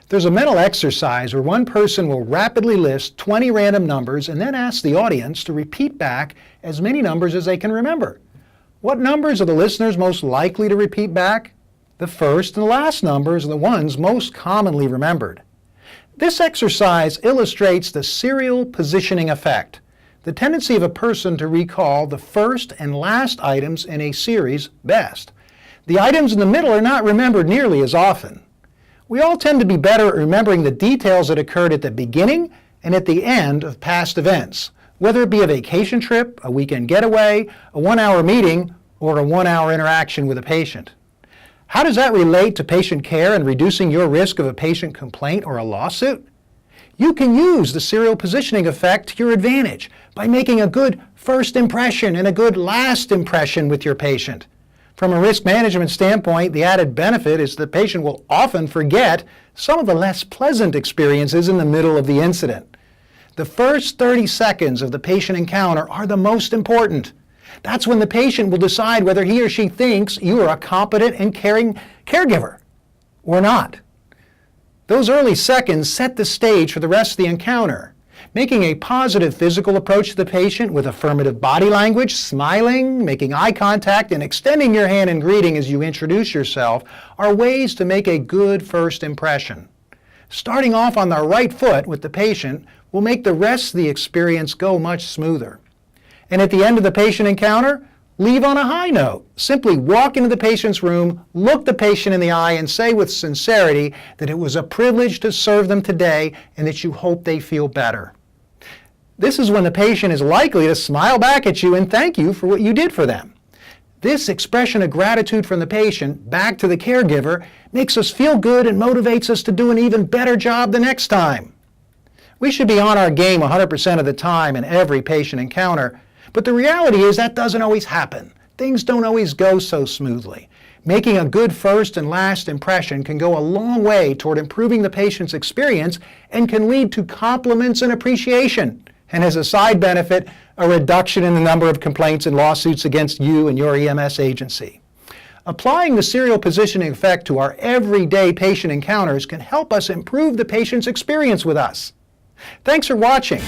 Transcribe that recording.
There's a mental exercise where one person will rapidly list 20 random numbers and then ask the audience to repeat back as many numbers as they can remember. What numbers are the listeners most likely to repeat back? The first and the last numbers are the ones most commonly remembered. This exercise illustrates the serial positioning effect, the tendency of a person to recall the first and last items in a series best. The items in the middle are not remembered nearly as often. We all tend to be better at remembering the details that occurred at the beginning and at the end of past events, whether it be a vacation trip, a weekend getaway, a 1-hour meeting, or a 1-hour interaction with a patient. How does that relate to patient care and reducing your risk of a patient complaint or a lawsuit? You can use the serial positioning effect to your advantage by making a good first impression and a good last impression with your patient. From a risk management standpoint, the added benefit is the patient will often forget some of the less pleasant experiences in the middle of the incident. The first 30 seconds of the patient encounter are the most important. That's when the patient will decide whether he or she thinks you are a competent and caring caregiver or not. Those early seconds set the stage for the rest of the encounter. Making a positive physical approach to the patient with affirmative body language, smiling, making eye contact, and extending your hand in greeting as you introduce yourself are ways to make a good first impression. Starting off on the right foot with the patient will make the rest of the experience go much smoother. And at the end of the patient encounter, leave on a high note. Simply walk into the patient's room, look the patient in the eye, and say with sincerity that it was a privilege to serve them today and that you hope they feel better. This is when the patient is likely to smile back at you and thank you for what you did for them. This expression of gratitude from the patient back to the caregiver makes us feel good and motivates us to do an even better job the next time. We should be on our game 100% of the time in every patient encounter, but the reality is that doesn't always happen. Things don't always go so smoothly. Making a good first and last impression can go a long way toward improving the patient's experience and can lead to compliments and appreciation. And as a side benefit, a reduction in the number of complaints and lawsuits against you and your EMS agency. Applying the serial positioning effect to our everyday patient encounters can help us improve the patient's experience with us. Thanks for watching.